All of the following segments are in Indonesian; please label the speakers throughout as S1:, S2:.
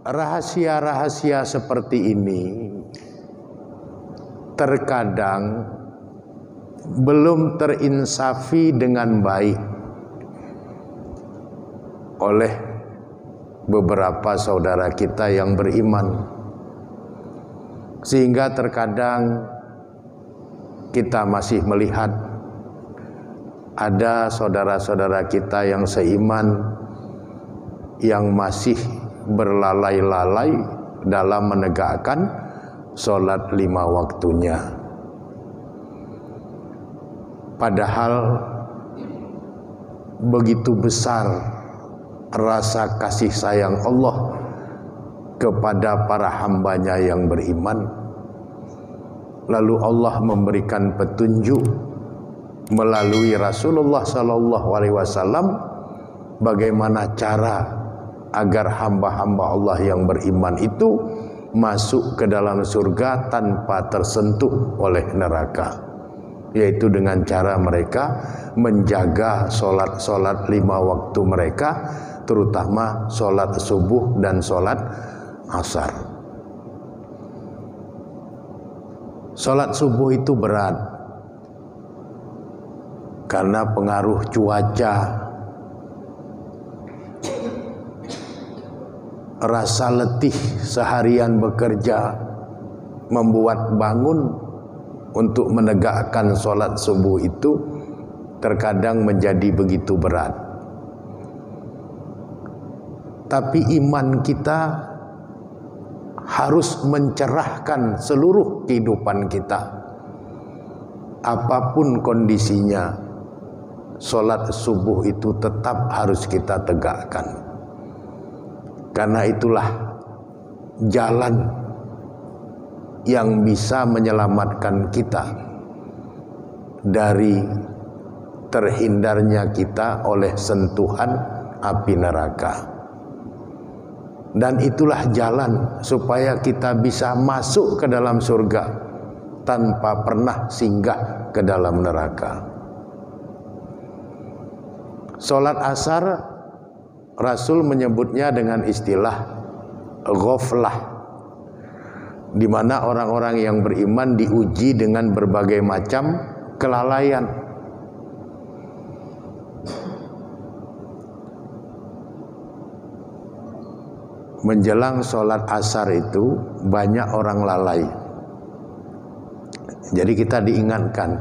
S1: rahasia-rahasia seperti ini terkadang belum terinsafi dengan baik oleh beberapa saudara kita yang beriman, sehingga terkadang kita masih melihat ada saudara-saudara kita yang seiman yang masih berlalai-lalai dalam menegakkan sholat 5 waktunya. Padahal begitu besar rasa kasih sayang Allah kepada para hambanya yang beriman, lalu Allah memberikan petunjuk melalui Rasulullah SAW bagaimana cara agar hamba-hamba Allah yang beriman itu masuk ke dalam surga tanpa tersentuh oleh neraka, yaitu dengan cara mereka menjaga sholat-sholat 5 waktu mereka, terutama sholat subuh dan sholat asar. Sholat subuh itu berat karena pengaruh cuaca, rasa letih seharian bekerja membuat bangun untuk menegakkan sholat subuh itu terkadang menjadi begitu berat. Tapi iman kita harus mencerahkan seluruh kehidupan kita. Apapun kondisinya, sholat subuh itu tetap harus kita tegakkan. Karena itulah jalan yang bisa menyelamatkan kita dari terhindarnya kita oleh sentuhan api neraka. Dan itulah jalan supaya kita bisa masuk ke dalam surga tanpa pernah singgah ke dalam neraka. Sholat asar Rasul menyebutnya dengan istilah ghaflah, di mana orang-orang yang beriman diuji dengan berbagai macam kelalaian. Menjelang sholat asar itu banyak orang lalai. Jadi kita diingatkan.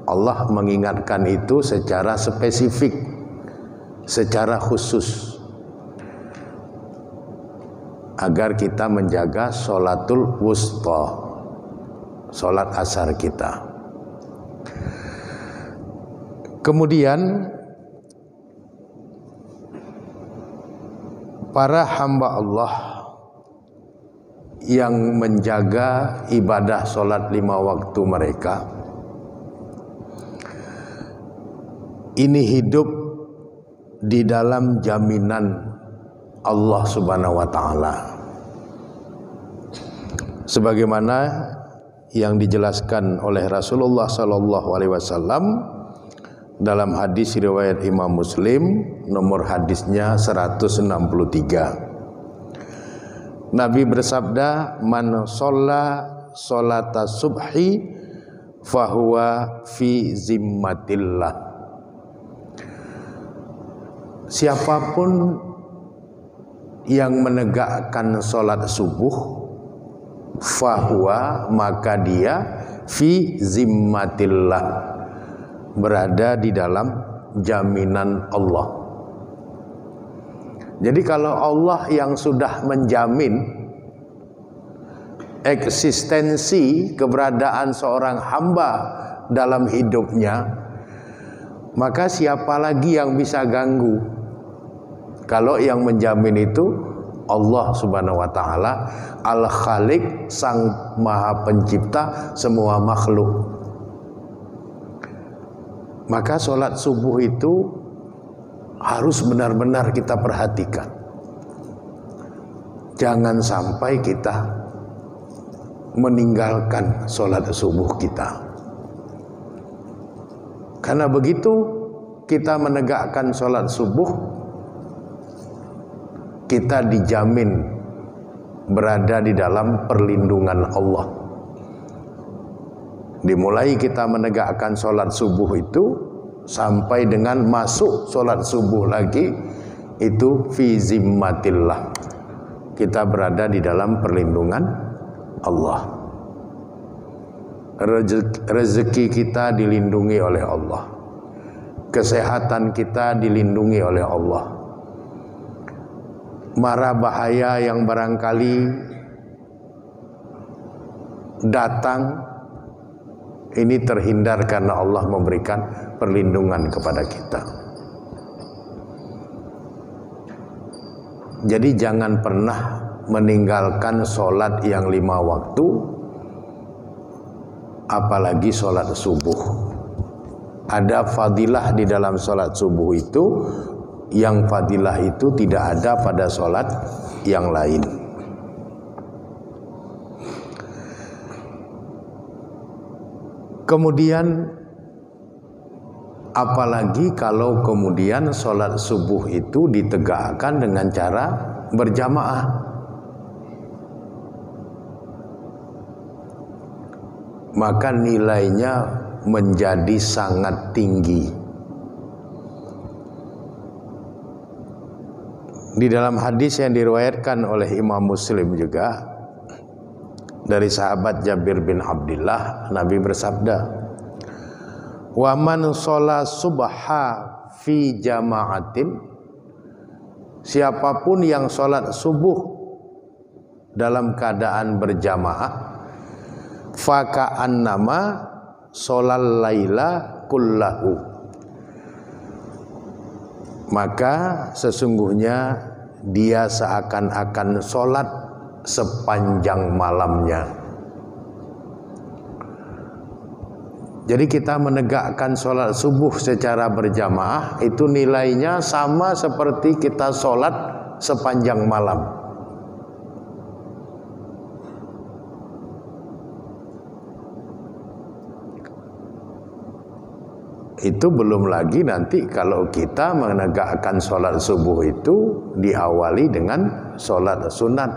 S1: Allah mengingatkan itu secara spesifik, secara khusus, agar kita menjaga sholatul wusta, sholat asar kita. Kemudian para hamba Allah yang menjaga ibadah sholat 5 waktu mereka ini hidup di dalam jaminan Allah Subhanahu wa taala. Sebagaimana yang dijelaskan oleh Rasulullah sallallahu alaihi wasallam dalam hadis riwayat Imam Muslim, nomor hadisnya 163. Nabi bersabda, "Man shalla sholata subhi fahuwa fi zimmatillah." Siapapun yang menegakkan sholat subuh, fahuwa, maka dia fi zimmatillah, berada di dalam jaminan Allah. Jadi kalau Allah yang sudah menjamin eksistensi keberadaan seorang hamba dalam hidupnya, maka siapa lagi yang bisa ganggu? Kalau yang menjamin itu Allah Subhanahu wa taala, Al-Khaliq, Sang Maha Pencipta semua makhluk. Maka sholat subuh itu harus benar-benar kita perhatikan. Jangan sampai kita meninggalkan sholat subuh kita. Karena begitu kita menegakkan sholat subuh, kita dijamin berada di dalam perlindungan Allah. Dimulai kita menegakkan sholat subuh itu sampai dengan masuk sholat subuh lagi, itu fi zimmatillah, kita berada di dalam perlindungan Allah. Rezeki kita dilindungi oleh Allah, kesehatan kita dilindungi oleh Allah, mara bahaya yang barangkali datang ini terhindar karena Allah memberikan perlindungan kepada kita. Jadi jangan pernah meninggalkan sholat yang 5 waktu, apalagi sholat subuh. Ada fadilah di dalam sholat subuh itu, yang fadilah itu tidak ada pada sholat yang lain. Kemudian apalagi kalau kemudian sholat subuh itu ditegakkan dengan cara berjamaah, maka nilainya menjadi sangat tinggi. Di dalam hadis yang diriwayatkan oleh Imam Muslim juga dari sahabat Jabir bin Abdullah, Nabi bersabda, "Wa man sholat subha fi jama'atin," siapapun yang sholat subuh dalam keadaan berjamaah, "faka'annama sholal laila kullahu," maka sesungguhnya dia seakan-akan sholat sepanjang malamnya. Jadi kita menegakkan sholat subuh secara berjamaah itu nilainya sama seperti kita sholat sepanjang malam. Itu belum lagi nanti kalau kita menegakkan sholat subuh itu diawali dengan sholat sunat,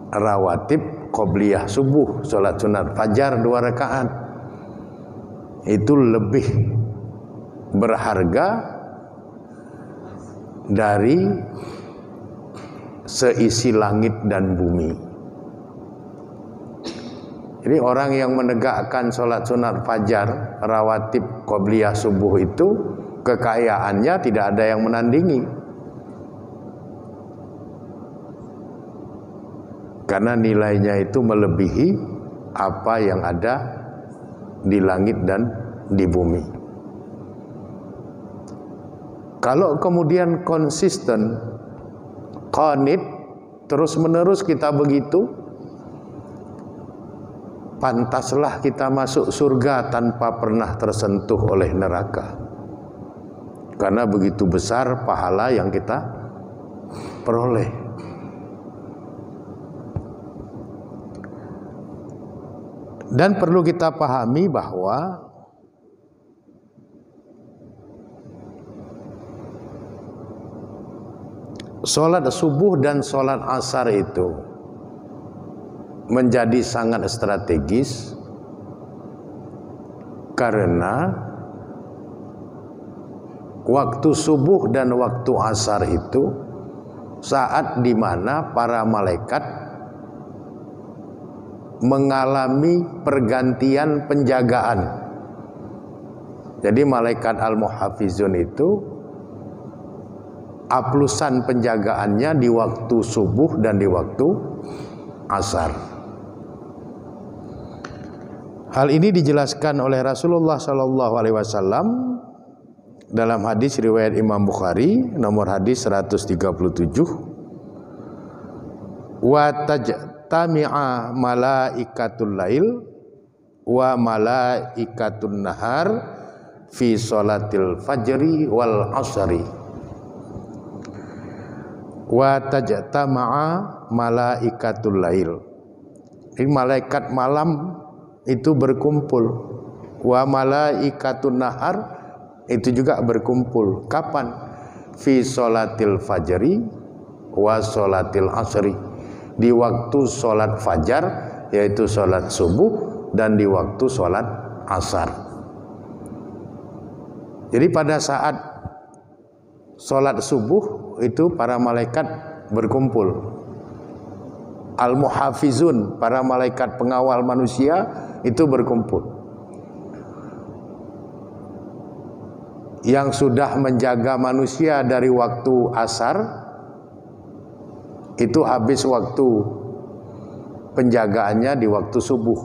S1: rawatib qobliyah subuh, sholat sunat fajar 2 rakaat, itu lebih berharga dari seisi langit dan bumi. Jadi orang yang menegakkan sholat sunat fajar, rawatib qobliyah subuh itu kekayaannya tidak ada yang menandingi. Karena nilainya itu melebihi apa yang ada di langit dan di bumi. Kalau kemudian konsisten, qanit, terus menerus kita begitu, pantaslah kita masuk surga tanpa pernah tersentuh oleh neraka. Karena begitu besar pahala yang kita peroleh. Dan perlu kita pahami bahwa sholat subuh dan sholat asar itu menjadi sangat strategis karena waktu subuh dan waktu asar itu saat di mana para malaikat mengalami pergantian penjagaan. Jadi malaikat al-muhafizun itu aplusan penjagaannya di waktu subuh dan di waktu asar. Hal ini dijelaskan oleh Rasulullah SAW dalam hadis riwayat Imam Bukhari nomor hadis 137. Wa tami'a malaikatul lail wa malaikatun nahar fi sholatil fajri wal asri. Wa tajtama'a malaikatul lail. Ini malaikat malam itu berkumpul. Wa malaikatun nahar itu juga berkumpul. Kapan? fi sholatil fajri wa sholatil asri, di waktu sholat fajar yaitu sholat subuh dan di waktu sholat asar. Jadi pada saat sholat subuh itu para malaikat berkumpul. Al-muhafizun, para malaikat pengawal manusia itu berkumpul. Yang sudah menjaga manusia dari waktu asar itu habis waktu penjagaannya di waktu subuh,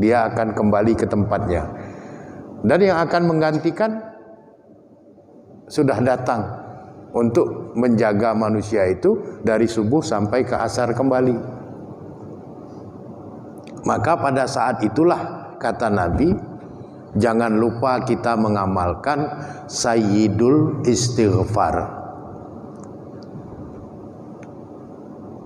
S1: dia akan kembali ke tempatnya. Dan yang akan menggantikan sudah datang untuk menjaga manusia itu dari subuh sampai ke asar kembali. Maka pada saat itulah kata Nabi, jangan lupa kita mengamalkan sayyidul istighfar.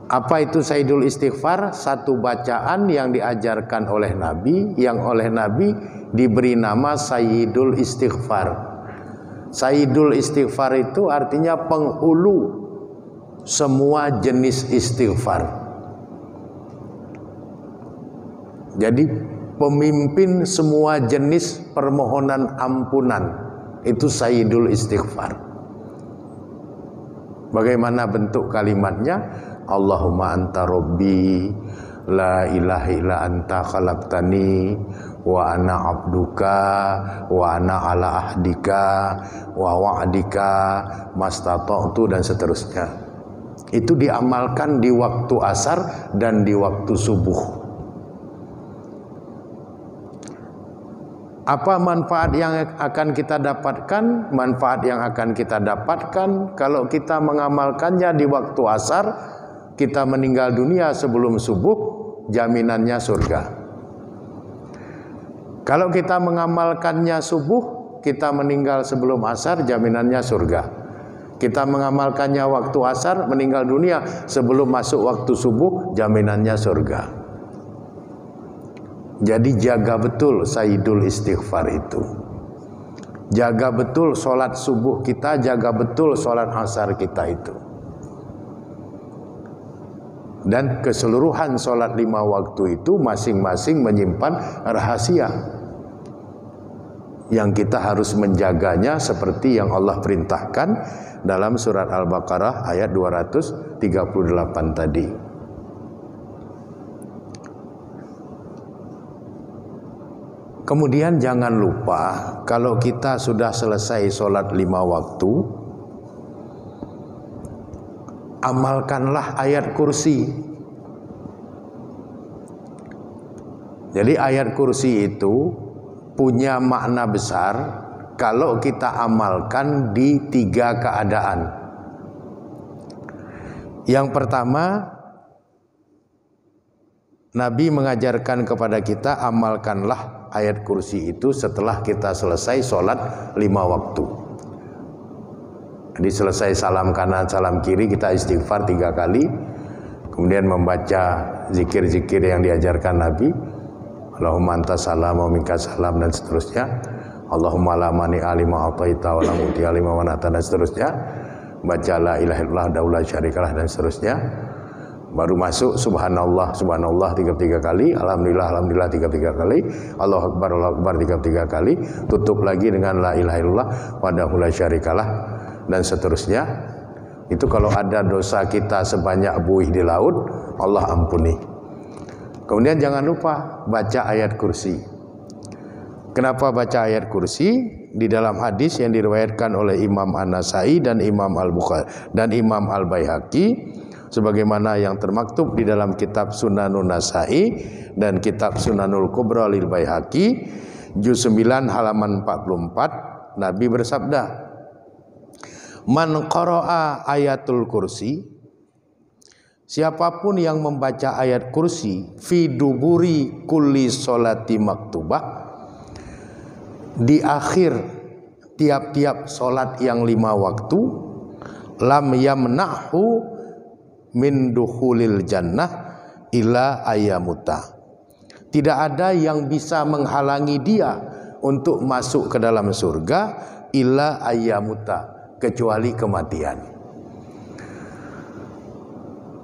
S1: Apa itu sayyidul istighfar? Satu bacaan yang diajarkan oleh Nabi, yang oleh Nabi diberi nama sayyidul istighfar. Sayyidul istighfar itu artinya penghulu semua jenis istighfar. Jadi pemimpin semua jenis permohonan ampunan itu sayyidul istighfar. Bagaimana bentuk kalimatnya? Allahumma anta rabbi la ilaha illa anta khalaqtani wa ana abduka wa ana ala ahdika wa wa'dika mastata'tu dan seterusnya. Itu diamalkan di waktu asar dan di waktu subuh. Apa manfaat yang akan kita dapatkan? Manfaat yang akan kita dapatkan kalau kita mengamalkannya di waktu asar, kita meninggal dunia sebelum subuh, jaminannya surga. Kalau kita mengamalkannya subuh, kita meninggal sebelum asar, jaminannya surga. Kita mengamalkannya waktu asar, meninggal dunia sebelum masuk waktu subuh, jaminannya surga. Jadi jaga betul sayyidul istighfar itu. Jaga betul sholat subuh kita, jaga betul sholat asar kita itu. Dan keseluruhan sholat 5 waktu itu masing-masing menyimpan rahasia yang kita harus menjaganya seperti yang Allah perintahkan dalam surat Al-Baqarah ayat 238 tadi. Kemudian jangan lupa kalau kita sudah selesai sholat 5 waktu, amalkanlah ayat kursi. Jadi ayat kursi itu punya makna besar kalau kita amalkan di 3 keadaan. Yang pertama, Nabi mengajarkan kepada kita amalkanlah ayat kursi itu setelah kita selesai sholat 5 waktu. Jadi selesai salam kanan, salam kiri, kita istighfar 3 kali. Kemudian membaca zikir-zikir yang diajarkan Nabi. Allahumma anta salam wa minka salam dan seterusnya. Allahumma la mani alima ataita wa la muti alima wa nata dan seterusnya. Baca la ilaha illallah daulah syarikalah dan seterusnya. Baru masuk subhanallah, subhanallah 33 kali, alhamdulillah, alhamdulillah 33 kali, Allahu akbar 33 kali, tutup lagi dengan la ilaha illallah wahdahu la syarikalah dan seterusnya. Itu kalau ada dosa kita sebanyak buih di laut, Allah ampuni. Kemudian jangan lupa baca ayat kursi. Kenapa baca ayat kursi? Di dalam hadis yang diriwayatkan oleh Imam An-Nasai dan Imam Al-Bukhari dan Imam Al-Baihaqi, sebagaimana yang termaktub di dalam kitab Sunanun Nasai dan kitab Sunanul Kubra lil Baihaqi juz 9 halaman 44, Nabi bersabda, man qara'a ayatul kursi, siapapun yang membaca ayat kursi fi duburi kulli sholati maktubah, di akhir tiap-tiap sholat yang 5 waktu, lam yamna'hu min dukhulil jannah ila ayamuta, tidak ada yang bisa menghalangi dia untuk masuk ke dalam surga ila ayamuta, kecuali kematian.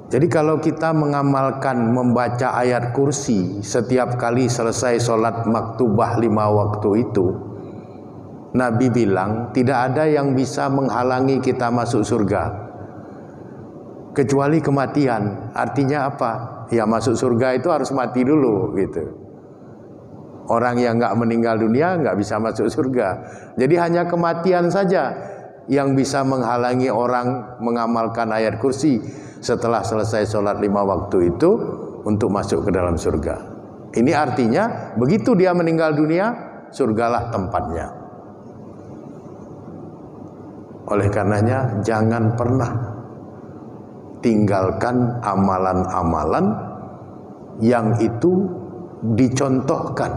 S1: Jadi kalau kita mengamalkan membaca ayat kursi setiap kali selesai sholat maktubah 5 waktu itu, Nabi bilang tidak ada yang bisa menghalangi kita masuk surga kecuali kematian. Artinya apa? Ya masuk surga itu harus mati dulu gitu. Orang yang nggak meninggal dunia nggak bisa masuk surga. Jadi hanya kematian saja yang bisa menghalangi orang mengamalkan ayat kursi setelah selesai sholat 5 waktu itu untuk masuk ke dalam surga. Ini artinya begitu dia meninggal dunia, surgalah tempatnya. Oleh karenanya jangan pernah tinggalkan amalan-amalan yang itu dicontohkan,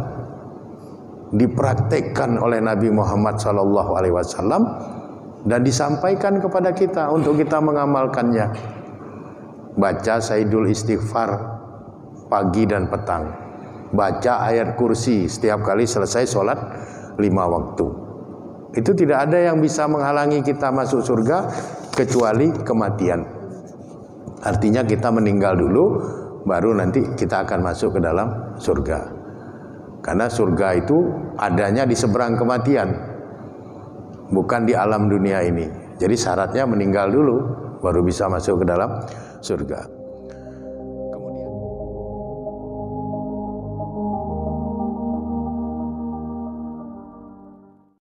S1: dipraktekkan oleh Nabi Muhammad SAW dan disampaikan kepada kita untuk kita mengamalkannya. Baca Sayyidul Istighfar pagi dan petang, baca ayat kursi setiap kali selesai sholat 5 waktu. Itu tidak ada yang bisa menghalangi kita masuk surga kecuali kematian. Artinya kita meninggal dulu, baru nanti kita akan masuk ke dalam surga. Karena surga itu adanya di seberang kematian, bukan di alam dunia ini. Jadi syaratnya meninggal dulu, baru bisa masuk ke dalam surga.